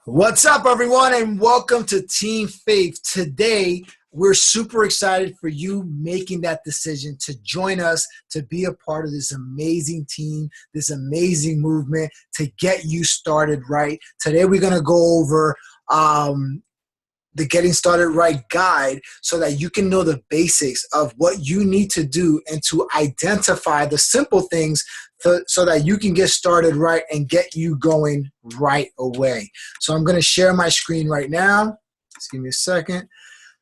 What's up, everyone, and welcome to Team Faith. Today, we're super excited for you making that decision to join us, to be a part of this amazing team, this amazing movement, to get you started right. Today, we're going to go over the Getting Started Right guide so that you can know the basics of what you need to do and to identify the simple things so that you can get started right and get you going right away. So I'm going to share my screen right now. Just give me a second.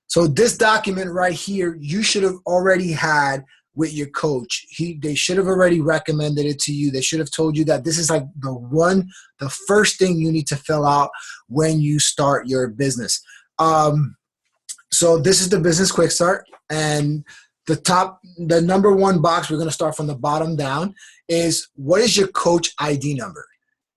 So this document right here, you should have already had with your coach. They should have already recommended it to you. They should have told you that this is like the first thing you need to fill out when you start your business. So this is the business quick start, and the number one box, we're going to start from the bottom down, is what is your coach ID number?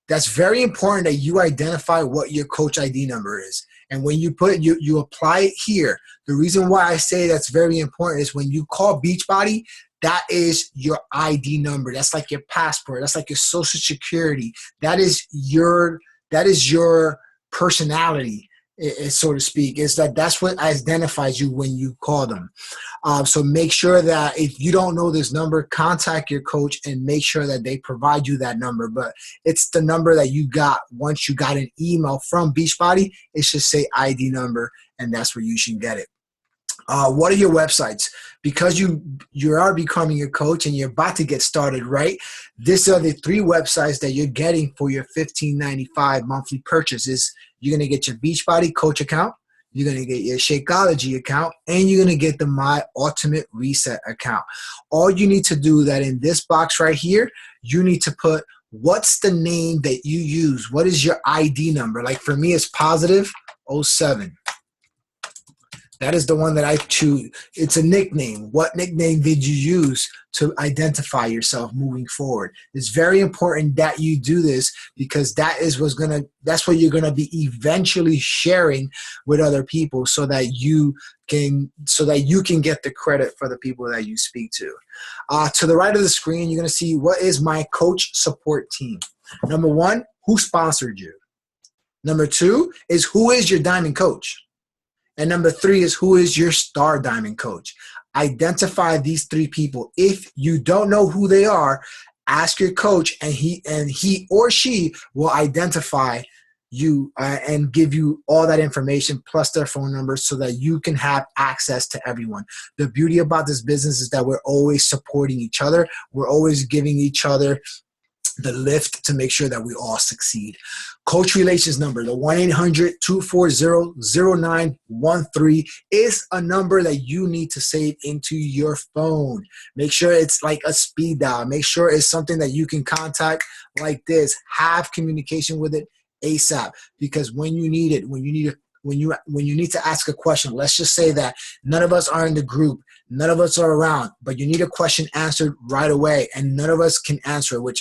That's very important that you identify what your coach ID number is. And when you put it, you apply it here. The reason why I say that's very important is when you call Beachbody, that is your ID number. That's like your passport. That's like your social security. That is your personality, so to speak. Is that's what identifies you when you call them. So make sure that if you don't know this number, contact your coach and make sure that they provide you that number. But it's the number that you got once you got an email from Beachbody. It should say ID number, and that's where you should get it. What are your websites? Because you are becoming a coach and you're about to get started, right? These are the three websites that you're getting for your $15.95 monthly purchases. You're going to get your Beachbody coach account, you're going to get your Shakeology account, and you're going to get the My Ultimate Reset account. All you need to do that in this box right here, you need to put what's the name that you use. What is your ID number? Like for me, it's positive 07. That is the one that I choose. It's a nickname. What nickname did you use to identify yourself moving forward? It's very important that you do this because that's what you're gonna be eventually sharing with other people so that you can get the credit for the people that you speak to. To the right of the screen, you're gonna see what is my coach support team. Number one, who sponsored you? Number two is who is your diamond coach? And number three is who is your star diamond coach. Identify these three people. If you don't know who they are, ask your coach, and he or she will identify you and give you all that information plus their phone numbers so that you can have access to everyone. The beauty about this business is that we're always supporting each other. We're always giving each other the lift to make sure that we all succeed. Coach relations number, the 1-800-240-0913 is a number that you need to save into your phone. Make sure it's like a speed dial. Make sure it's something that you can contact like this. Have communication with it ASAP, because when you need it, when you need to ask a question, let's just say that none of us are in the group, none of us are around, but you need a question answered right away, and none of us can answer it,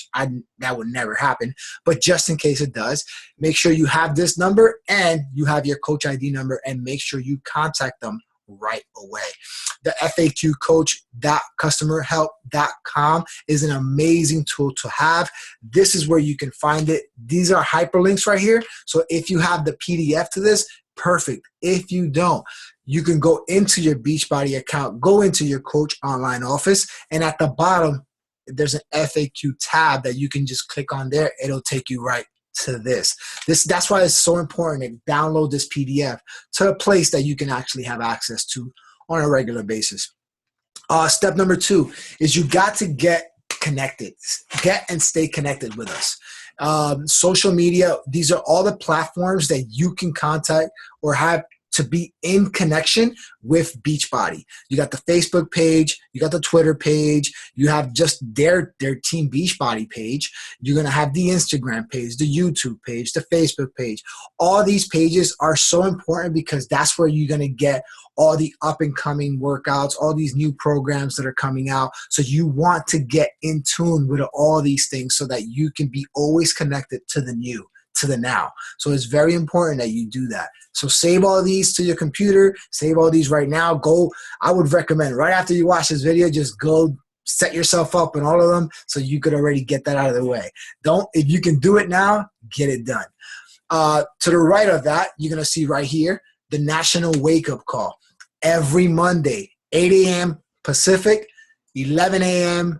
that would never happen. But just in case it does, make sure you have this number and you have your coach ID number, and make sure you contact them right away. The FAQ.coach.customerhelp.com is an amazing tool to have. This is where you can find it. These are hyperlinks right here. So if you have the PDF to this, perfect. If you don't, you can go into your Beachbody account, go into your coach online office, and at the bottom, there's an FAQ tab that you can just click on there. It'll take you right to this. That's why it's so important to download this PDF to a place that you can actually have access to on a regular basis. Step number two is you got to get connected. Get and stay connected with us. Social media, these are all the platforms that you can contact or have to be in connection with Beachbody. You got the Facebook page, you got the Twitter page, you have just their Team Beachbody page. You're gonna have the Instagram page, the YouTube page, the Facebook page. All these pages are so important because that's where you're gonna get all the up and coming workouts, all these new programs that are coming out. So you want to get in tune with all these things so that you can be always connected to the new, to the now. So it's very important that you do that. So save all these to your computer, save all these right now. I would recommend right after you watch this video, just go set yourself up in all of them so you could already get that out of the way. If you can do it now, get it done. To the right of that, you're going to see right here, the National Wake Up Call. Every Monday, 8 a.m. Pacific, 11 a.m.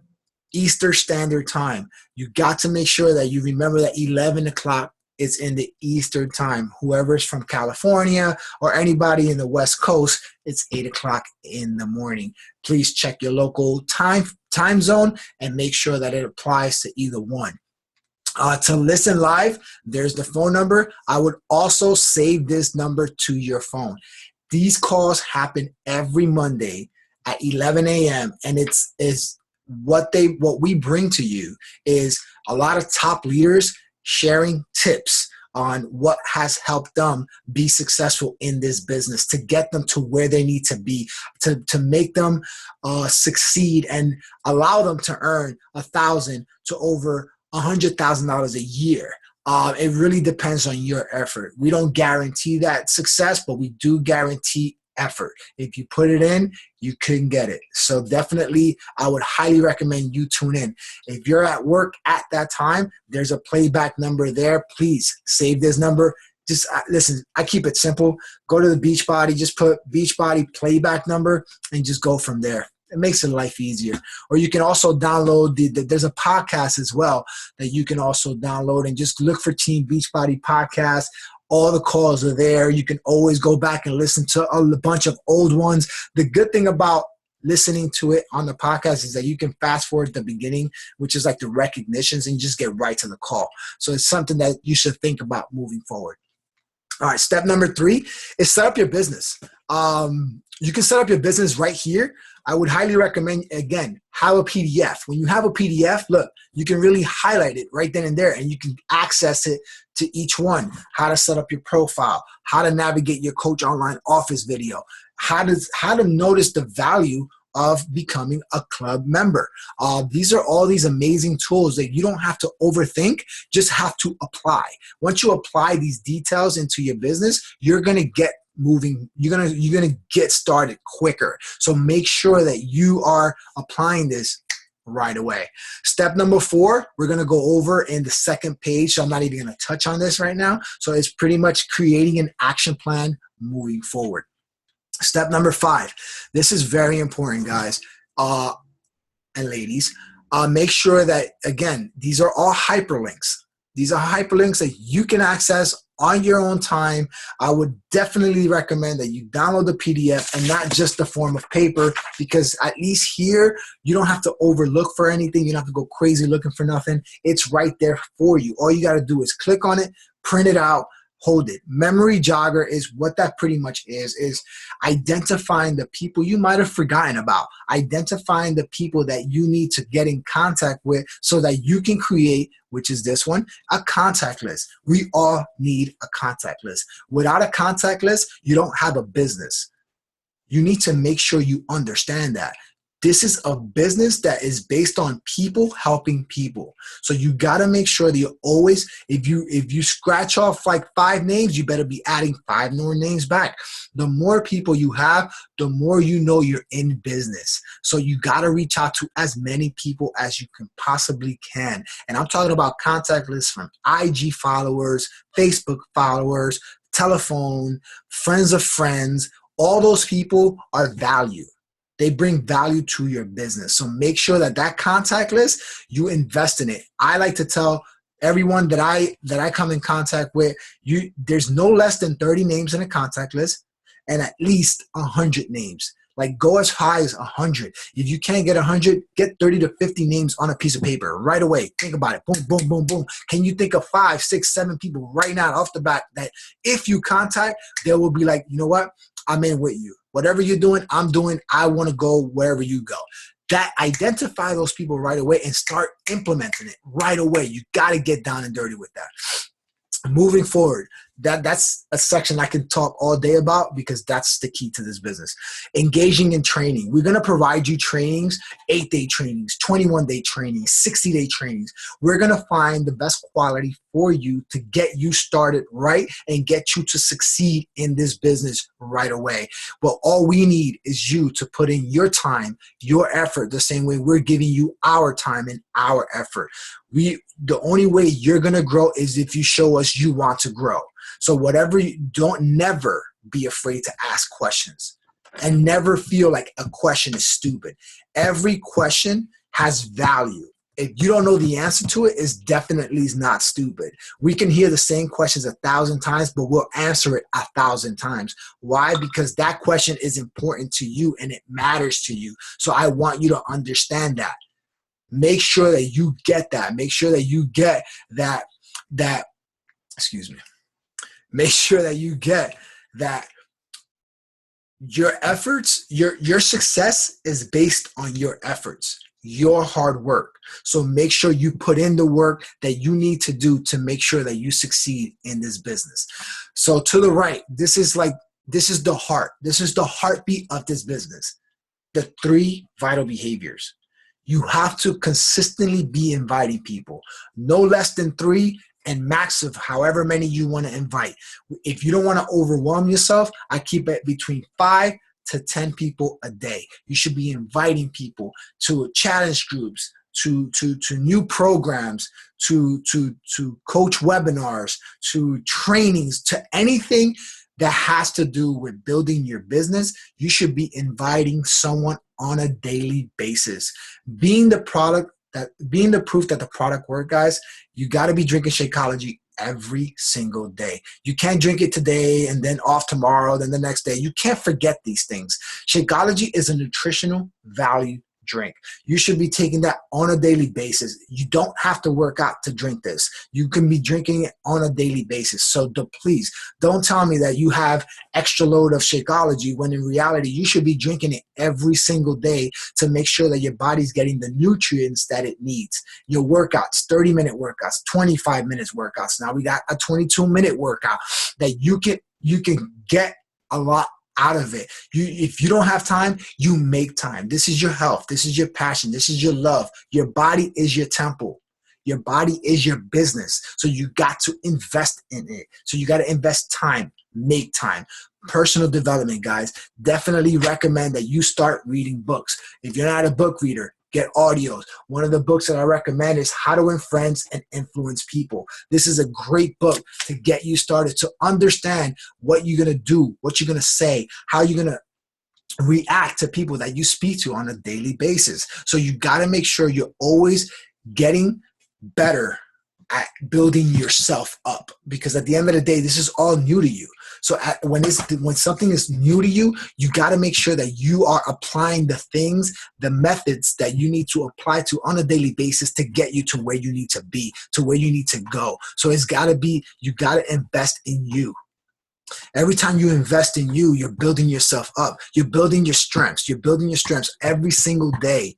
Eastern Standard Time. You got to make sure that you remember that 11 o'clock is in the Eastern Time. Whoever's from California or anybody in the West Coast, it's 8 o'clock in the morning. Please check your local time zone and make sure that it applies to either one. To listen live, there's the phone number. I would also save this number to your phone. These calls happen every Monday at 11 a.m. and it's what we bring to you is a lot of top leaders sharing tips on what has helped them be successful in this business, to get them to where they need to be, to make them succeed and allow them to earn $1,000 to over $100,000 a year. It really depends on your effort. We don't guarantee that success, but we do guarantee effort. If you put it in, you can get it. So definitely, I would highly recommend you tune in. If you're at work at that time, there's a playback number there. Please save this number. Just listen, I keep it simple. Go to the Beachbody, just put Beachbody playback number and just go from there. It makes your life easier. Or you can also download there's a podcast as well that you can also download and just look for Team Beachbody Podcast. All the calls are there. You can always go back and listen to a bunch of old ones. The good thing about listening to it on the podcast is that you can fast forward at the beginning, which is like the recognitions, and you just get right to the call. So it's something that you should think about moving forward. All right, step number 3 is set up your business. You can set up your business right here. I would highly recommend, again, have a PDF. When you have a PDF, look, you can really highlight it right then and there, and you can access it to each one. How to set up your profile, how to navigate your Coach Online Office video, how to notice the value of becoming a club member. These are all these amazing tools that you don't have to overthink, just have to apply. Once you apply these details into your business, you're gonna get moving. You're gonna get started quicker. So make sure that you are applying this right away. Step number 4, we're gonna go over in the second page. So I'm not even gonna touch on this right now. So it's pretty much creating an action plan moving forward. Step number 5. This is very important, guys and ladies. Make sure that, again, these are all hyperlinks. These are hyperlinks that you can access on your own time. I would definitely recommend that you download the PDF and not just the form of paper, because at least here, you don't have to overlook for anything. You don't have to go crazy looking for nothing. It's right there for you. All you got to do is click on it, print it out, hold it. Memory jogger is what that pretty much is identifying the people you might have forgotten about, identifying the people that you need to get in contact with so that you can create, which is this one, a contact list. We all need a contact list. Without a contact list, you don't have a business. You need to make sure you understand that. This is a business that is based on people helping people. So you got to make sure that you always, if you scratch off like 5 names, you better be adding 5 more names back. The more people you have, the more you know you're in business. So you got to reach out to as many people as you can possibly can. And I'm talking about contact lists from IG followers, Facebook followers, telephone, friends of friends. All those people are value. They bring value to your business. So make sure that that contact list, you invest in it. I like to tell everyone that I come in contact with, there's no less than 30 names in a contact list and at least 100 names. Like, go as high as 100. If you can't get 100, get 30 to 50 names on a piece of paper right away. Think about it. Boom, boom, boom, boom. Can you think of 5, 6, 7 people right now off the bat that if you contact, they will be like, you know what? I'm in with you. Whatever you're doing, I'm doing. I want to go wherever you go. That identify those people right away and start implementing it right away. You got to get down and dirty with that. Moving forward, That's a section I can talk all day about because that's the key to this business. Engaging in training. We're going to provide you trainings, 8-day trainings, 21-day trainings, 60-day trainings. We're going to find the best quality for you to get you started right and get you to succeed in this business right away. But all we need is you to put in your time, your effort, the same way we're giving you our time and our effort. The only way you're going to grow is if you show us you want to grow. So whatever never be afraid to ask questions and never feel like a question is stupid. Every question has value. If you don't know the answer to it, it's definitely not stupid. We can hear the same questions 1,000 times, but we'll answer it 1,000 times. Why? Because that question is important to you and it matters to you. So I want you to understand that. Make sure that you get that. Make sure that you get excuse me. Make sure that you get that your efforts, your success is based on your efforts, your hard work. So make sure you put in the work that you need to do to make sure that you succeed in this business. So to the right, this is the heart. This is the heartbeat of this business. The 3 vital behaviors. You have to consistently be inviting people, no less than 3 and max of however many you want to invite. If you don't want to overwhelm yourself, I keep it between 5 to 10 people a day. You should be inviting people to challenge groups, to new programs, to coach webinars, to trainings, to anything that has to do with building your business. You should be inviting someone on a daily basis. Being the proof that the product works, guys, you got to be drinking Shakeology every single day. You can't drink it today and then off tomorrow, then the next day. You can't forget these things. Shakeology is a nutritional value drink. You should be taking that on a daily basis. You don't have to work out to drink this. You can be drinking it on a daily basis. So please don't tell me that you have extra load of Shakeology when in reality you should be drinking it every single day to make sure that your body's getting the nutrients that it needs. Your workouts, 30-minute workouts, 25 minutes workouts. Now we got a 22-minute workout that you can get a lot out of it. If you don't have time, you make time. This is your health. This is your passion. This is your love. Your body is your temple. Your body is your business. So you got to invest in it. So you got to invest time, make time. Personal development, guys. Definitely recommend that you start reading books. If you're not a book reader, get audios. One of the books that I recommend is How to Influence and Influence People. This is a great book to get you started, to understand what you're going to do, what you're going to say, how you're going to react to people that you speak to on a daily basis. So you got to make sure you're always getting better at building yourself up, because at the end of the day, this is all new to you. So when something is new to you, you got to make sure that you are applying the things, the methods that you need to apply to on a daily basis to get you to where you need to be, to where you need to go. So you got to invest in you. Every time you invest in you, you're building yourself up. You're building your strengths. You're building your strengths every single day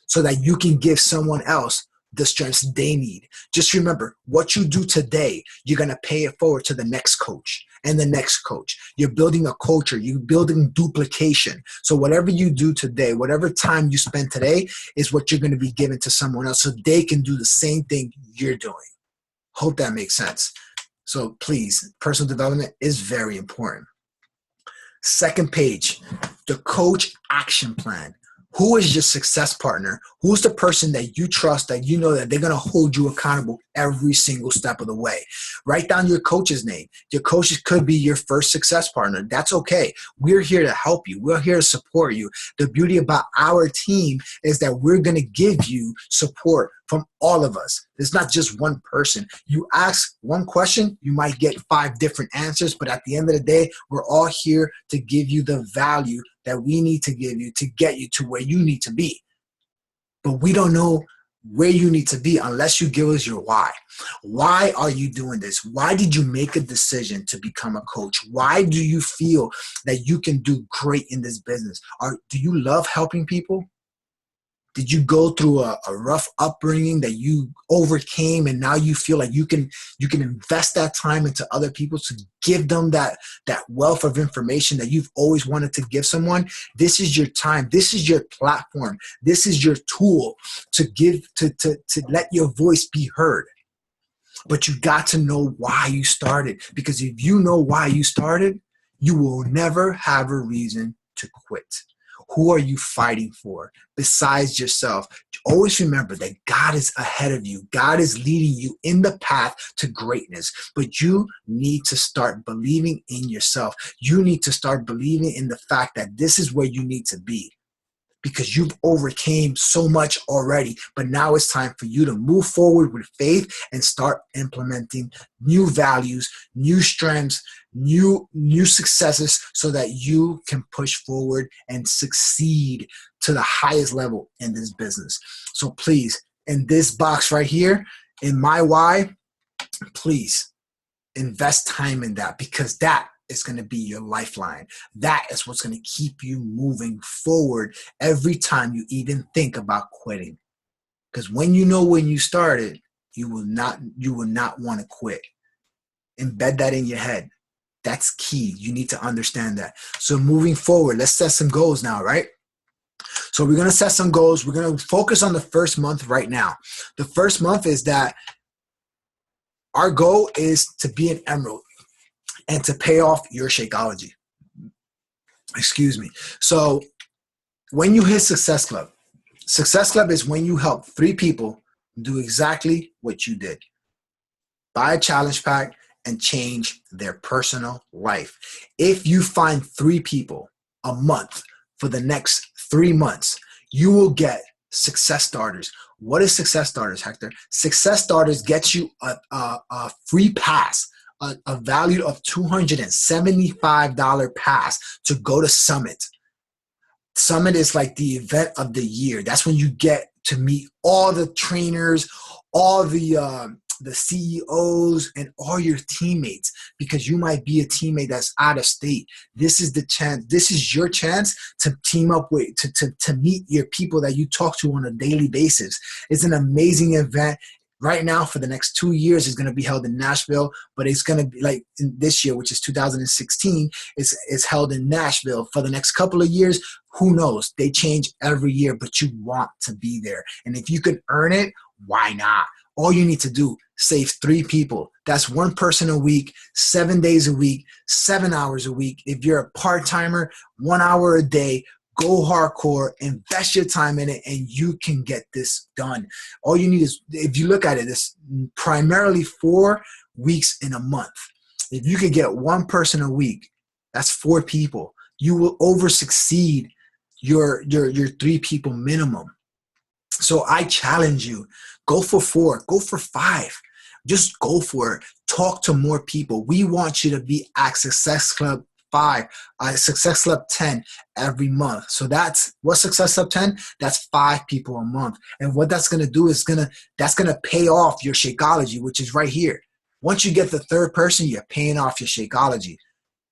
so that you can give someone else the strengths they need. Just remember, what you do today, you're going to pay it forward to the next coach and the next coach. You're building a culture. You're building duplication. So whatever you do today, whatever time you spend today is what you're going to be giving to someone else so they can do the same thing you're doing. Hope that makes sense. So please, personal development is very important. Second page, the coach action plan. Who is your success partner? Who's the person that you trust, that you know that they're going to hold you accountable every single step of the way? Write down your coach's name. Your coach could be your first success partner. That's okay. We're here to help you. We're here to support you. The beauty about our team is that we're going to give you support from all of us. It's not just one person. You ask one question, you might get 5 different answers, but at the end of the day, we're all here to give you the value that we need to give you to get you to where you need to be. But we don't know where you need to be unless you give us your why. Why are you doing this? Why did you make a decision to become a coach? Why do you feel that you can do great in this business? Do you love helping people? Did you go through a rough upbringing that you overcame, and now you feel like you can invest that time into other people to give them that wealth of information that you've always wanted to give someone? This is your time. This is your platform. This is your tool to give, to let your voice be heard. But you got to know why you started, because if you know why you started, you will never have a reason to quit. Who are you fighting for besides yourself? Always remember that God is ahead of you. God is leading you in the path to greatness. But you need to start believing in yourself. You need to start believing in the fact that this is where you need to be, because you've overcame so much already. But now it's time for you to move forward with faith and start implementing new values, new strengths, new successes, so that you can push forward and succeed to the highest level in this business. So please, in this box right here, in my why, please invest time in that, because that is going to be your lifeline. That is what's going to keep you moving forward every time you even think about quitting. Because when you know when you started, you will not want to quit. Embed that in your head. That's key. You need to understand that. So moving forward, let's set some goals now, right? So we're going to set some goals. We're going to focus on the first month right now. The first month is that our goal is to be an emerald and to pay off your Shakeology. Excuse me. So when you hit Success Club is when you help 3 people do exactly what you did. Buy a challenge pack and change their personal life. If you find 3 people a month for the next 3 months, you will get Success Starters. What is Success Starters, Hector? Success Starters gets you a free pass, a value of $275 pass to go to Summit. Summit is like the event of the year. That's when you get to meet all the trainers, all the CEOs, and all your teammates, because you might be a teammate that's out of state. This is the chance. This is your chance to team up with, to meet your people that you talk to on a daily basis. It's an amazing event. Right now, for the next 2 years, it's going to be held in Nashville, but it's going to be like in this year, which is 2016, it's held in Nashville. For the next couple of years, who knows? They change every year, but you want to be there. And if you can earn it, why not? All you need to do, save 3 people. That's 1 person a week, 7 days a week, 7 hours a week. If you're a part-timer, 1 hour a day. Go hardcore, invest your time in it, and you can get this done. All you need is, if you look at it, it's primarily 4 weeks in a month. If you could get 1 person a week, that's 4 people. You will over succeed your 3 people minimum. So I challenge you, go for 4, go for 5. Just go for it. Talk to more people. We want you to be at Success Club 5, Success Club 10 every month. So that's what Success Club 10, that's 5 people a month. And what that's going to do is that's going to pay off your Shakeology, which is right here. Once you get the 3rd person, you're paying off your Shakeology.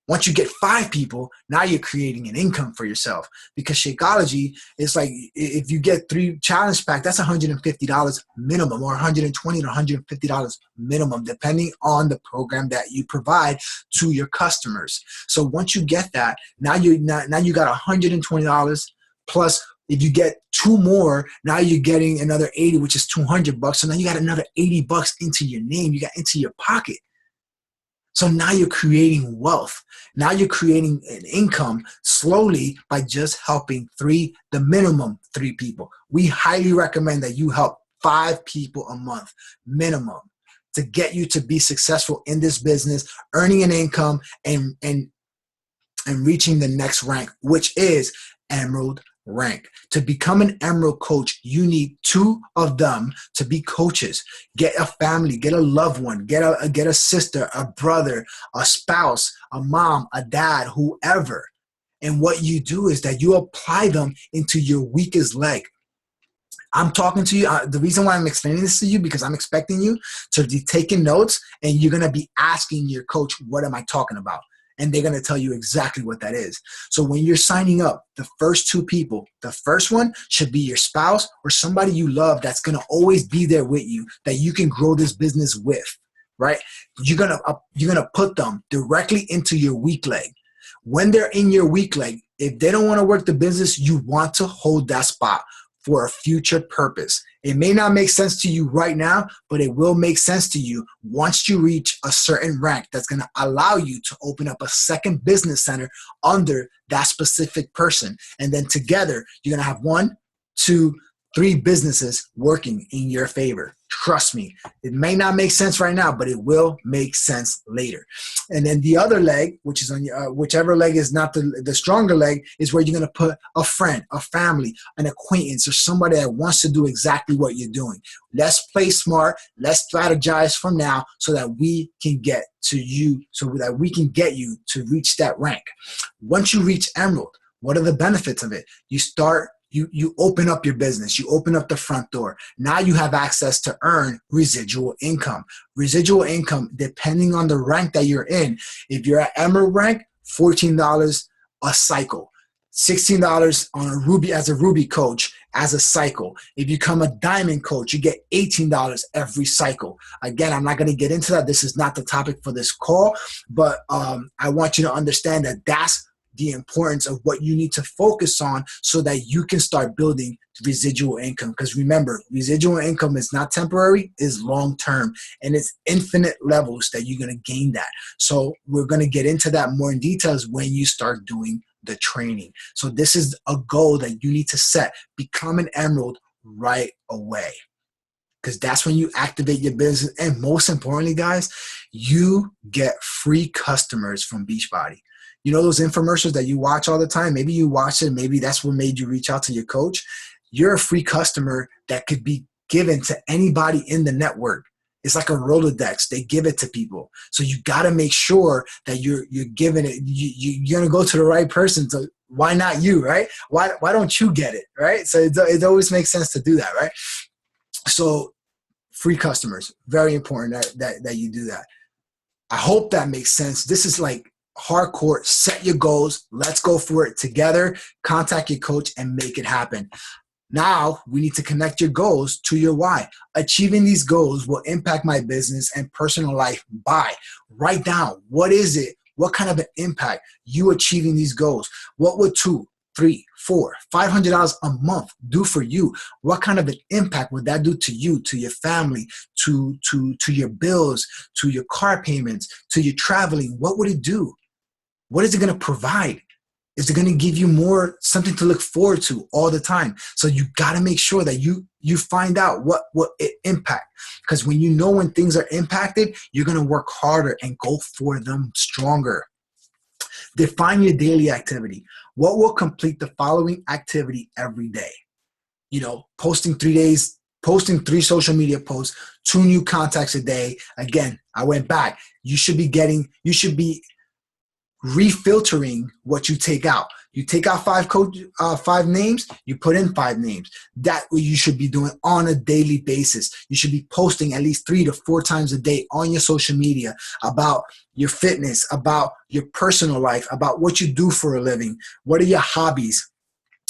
Once you get 5 people, now you're creating an income for yourself, because Shakeology is like, if you get 3 challenge pack, that's $150 minimum, or $120 to $150 minimum, depending on the program that you provide to your customers. So once you get that, now you got $120 plus. If you get 2 more, now you're getting another 80, which is $200. So now you got another $80 into your name. You got into your pocket. So now you're creating wealth. Now you're creating an income slowly by just helping the minimum 3 people. We highly recommend that you help 5 people a month minimum to get you to be successful in this business, earning an income and reaching the next rank, which is Emerald rank. To become an Emerald coach, you need 2 of them to be coaches. Get a family, get a loved one, get a sister, a brother, a spouse, a mom, a dad, whoever. And what you do is that you apply them into your weakest leg. I'm talking to you. The reason why I'm explaining this to you, because I'm expecting you to be taking notes, and you're going to be asking your coach, what am I talking about? and they're going to tell you exactly what that is. So when you're signing up, the first two people, the first one should be your spouse or somebody you love that's going to always be there with you, that you can grow this business with, right? You're going to put them directly into your weak leg. When they're in your weak leg, if they don't want to work the business, you want to hold that spot for a future purpose. It may not make sense to you right now, but it will make sense to you once you reach a certain rank that's going to allow you to open up a second business center under that specific person. And then together, you're going to have 1, 2, 3 businesses working in your favor. Trust me, it may not make sense right now, but it will make sense later. And then the other leg, which is on your, whichever leg is not the stronger leg, is where you're going to put a friend, a family, an acquaintance, or somebody that wants to do exactly what you're doing. Let's play smart. Let's strategize from now so that we can get to you, so that we can get you to reach that rank. Once you reach Emerald, what are the benefits of it? You open up your business. You open up the front door. Now you have access to earn residual income. Residual income, depending on the rank that you're in. If you're at Emerald rank, $14 a cycle. $16 on a Ruby as a Ruby coach as a cycle. If you become a Diamond coach, you get $18 every cycle. Again, I'm not going to get into that. This is not the topic for this call, but I want you to understand that that's the importance of what you need to focus on so that you can start building residual income. Because remember, residual income is not temporary, it's long-term, and it's infinite levels that you're going to gain that. So we're going to get into that more in details when you start doing the training. So this is a goal that you need to set. Become an Emerald right away, because that's when you activate your business. And most importantly, guys, you get free customers from Beachbody. You know those infomercials that you watch all the time? Maybe you watch it. Maybe that's what made you reach out to your coach. You're a free customer that could be given to anybody in the network. It's like a Rolodex. They give it to people. So you got to make sure that you're giving it. You're going to go to the right person. So why not you, right? Why don't you get it, right? So it always makes sense to do that, right? So free customers, very important that you do that. I hope that makes sense. This is like hardcore. Set your goals. Let's go for it together. Contact your coach and make it happen. Now we need to connect your goals to your why. Achieving these goals will impact my business and personal life by. Write down, what is it? What kind of an impact you achieving these goals? What would $200, $300, $400, $500 a month do for you? What kind of an impact would that do to you, to your family, to your bills, to your car payments, to your traveling? What would it do? What is it going to provide? Is it going to give you more, something to look forward to all the time? So you got to make sure that you find out what it impact. Because when you know when things are impacted, you're going to work harder and go for them stronger. Define your daily activity. What will complete the following activity every day? You know, posting 3 social media posts, 2 new contacts a day. Again, I went back. You should be refiltering what you take out. You take out 5 names, you put in 5 names. That what you should be doing on a daily basis. You should be posting at least 3 to 4 times a day on your social media about your fitness, about your personal life, about what you do for a living. What are your hobbies?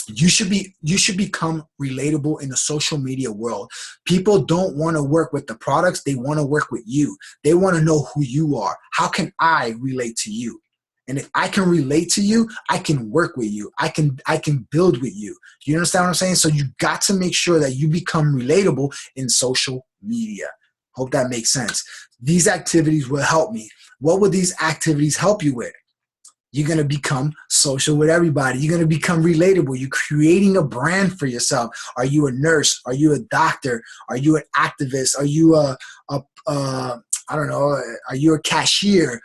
You should become relatable in the social media world. People don't want to work with the products. They want to work with you. They want to know who you are. How can I relate to you? And if I can relate to you, I can work with you. I can build with you. You understand what I'm saying? So you got to make sure that you become relatable in social media. Hope that makes sense. These activities will help me. What will these activities help you with? You're going to become social with everybody. You're going to become relatable. You're creating a brand for yourself. Are you a nurse? Are you a doctor? Are you an activist? Are you I don't know, are you a cashier?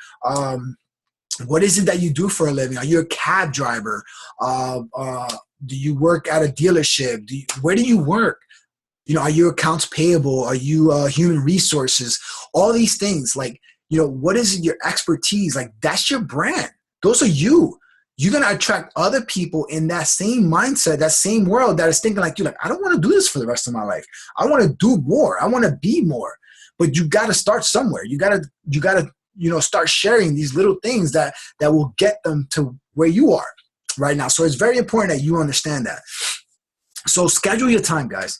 What is it that you do for a living? Are you a cab driver? Do you work at a dealership? Where do you work? You know, are you accounts payable? Are you human resources? All these things, like, you know, what is your expertise? Like, that's your brand. Those are you. You're going to attract other people in that same mindset, that same world that is thinking like you. Like, I don't want to do this for the rest of my life. I want to do more. I want to be more. But you got to start somewhere. You got to start sharing these little things that will get them to where you are right now. So it's very important that you understand that. So schedule your time, guys.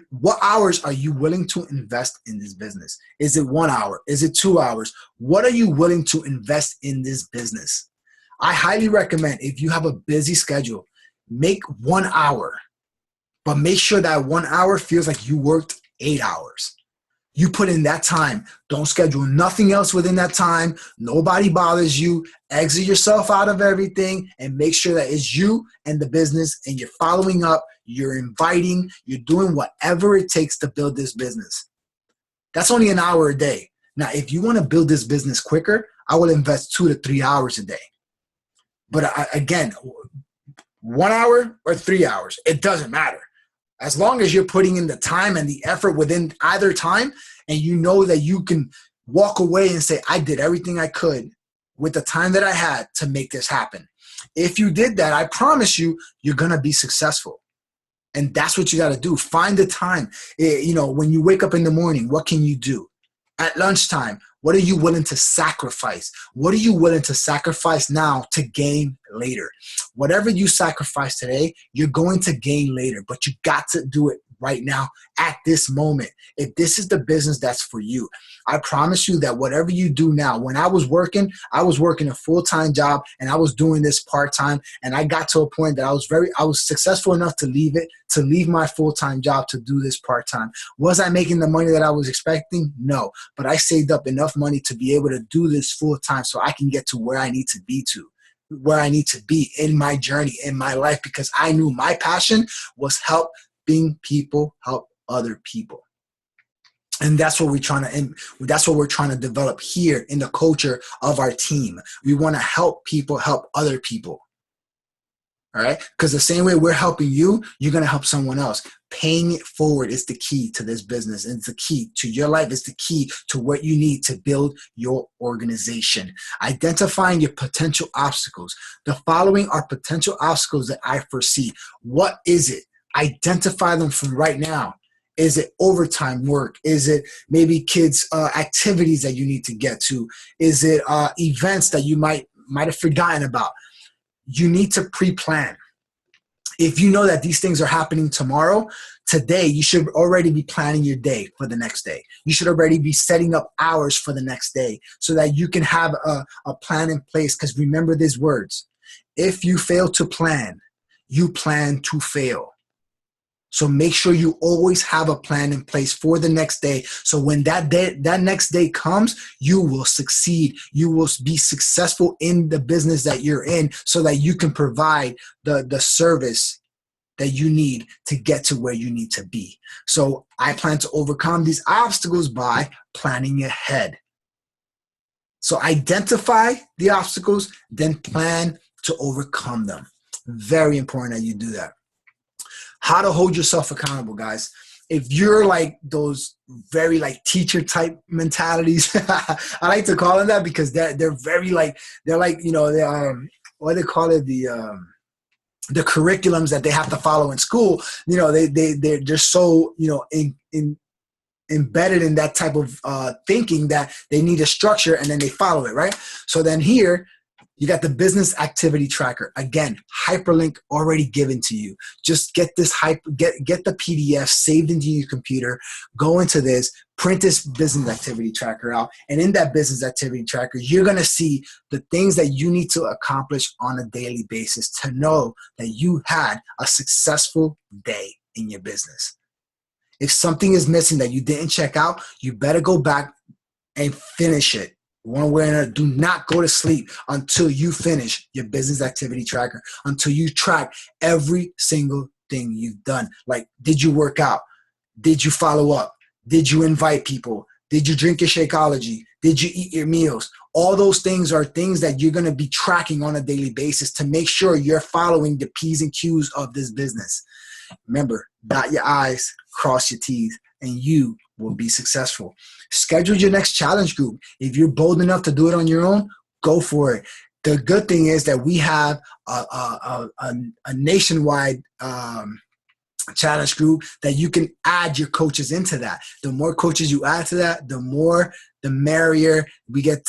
What hours are you willing to invest in this business? Is it 1 hour? Is it 2 hours? What are you willing to invest in this business? I highly recommend, if you have a busy schedule, make 1 hour, but make sure that 1 hour feels like you worked 8 hours. You put in that time. Don't schedule nothing else within that time. Nobody bothers you. Exit yourself out of everything and make sure that it's you and the business, and you're following up, you're inviting, you're doing whatever it takes to build this business. That's only an hour a day. Now, if you want to build this business quicker, I will invest 2 to 3 hours a day. But again, 1 hour or 3 hours, it doesn't matter. As long as you're putting in the time and the effort within either time, and you know that you can walk away and say, I did everything I could with the time that I had to make this happen. If you did that, I promise you, you're going to be successful. And that's what you got to do. Find the time. When you wake up in the morning, what can you do? At lunchtime, what are you willing to sacrifice? What are you willing to sacrifice now to gain later? Whatever you sacrifice today, you're going to gain later, but you got to do it right now at this moment. If this is the business that's for you, I promise you that whatever you do now, when I was working a full-time job and I was doing this part-time, and I got to a point that I was successful enough to leave my full-time job to do this part-time. Was I making the money that I was expecting? No, but I saved up enough money to be able to do this full-time so I can get to where I need to be in my journey, in my life, because I knew my passion was helping people help other people. And that's what we're trying to develop here in the culture of our team. We want to help people help other people. All right? Because the same way we're helping you, you're going to help someone else. Paying it forward is the key to this business. And it's the key to your life. It's the key to what you need to build your organization. Identifying your potential obstacles. The following are potential obstacles that I foresee. What is it? Identify them from right now. Is it overtime work? Is it maybe kids' activities that you need to get to? Is it events that you might have forgotten about? You need to pre-plan. If you know that these things are happening tomorrow, today you should already be planning your day for the next day. You should already be setting up hours for the next day so that you can have a plan in place. Because remember these words: if you fail to plan, you plan to fail. So make sure you always have a plan in place for the next day. So when that next day comes, you will succeed. You will be successful in the business that you're in so that you can provide the service that you need to get to where you need to be. So I plan to overcome these obstacles by planning ahead. So identify the obstacles, then plan to overcome them. Very important that you do that. How to hold yourself accountable, guys. If you're like those very like teacher type mentalities, I like to call them that because they're very like, they're like, what do they call it? The curriculums that they have to follow in school, they're so, embedded in that type of thinking that they need a structure and then they follow it, right? So then here, you got the business activity tracker. Again, hyperlink already given to you. Just get this get the PDF saved into your computer, go into this, print this business activity tracker out. And in that business activity tracker, you're gonna see the things that you need to accomplish on a daily basis to know that you had a successful day in your business. If something is missing that you didn't check out, you better go back and finish it. One way or another, do not go to sleep until you finish your business activity tracker, until you track every single thing you've done. Like, did you work out? Did you follow up? Did you invite people? Did you drink your Shakeology? Did you eat your meals? All those things are things that you're going to be tracking on a daily basis to make sure you're following the P's and Q's of this business. Remember, dot your I's, cross your T's, and you will be successful. Schedule your next challenge group. If you're bold enough to do it on your own, go for it. The good thing is that we have a nationwide challenge group that you can add your coaches into that. The more coaches you add to that, the more the merrier. We get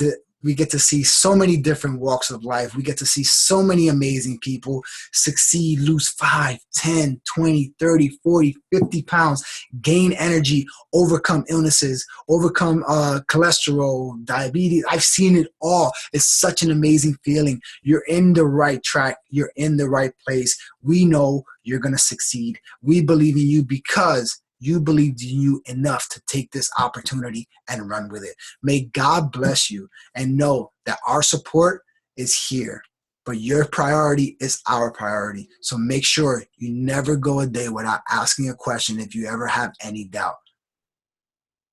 to see so many different walks of life. We get to see so many amazing people succeed, lose 5, 10, 20, 30, 40, 50 pounds, gain energy, overcome illnesses, overcome cholesterol, diabetes. I've seen it all. It's such an amazing feeling. You're in the right track. You're in the right place. We know you're going to succeed. We believe in you because you believed in you enough to take this opportunity and run with it. May God bless you, and know that our support is here, but your priority is our priority. So make sure you never go a day without asking a question if you ever have any doubt.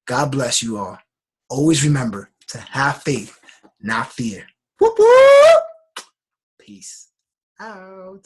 God bless you all. Always remember to have faith, not fear. Whoop, whoop. Peace out.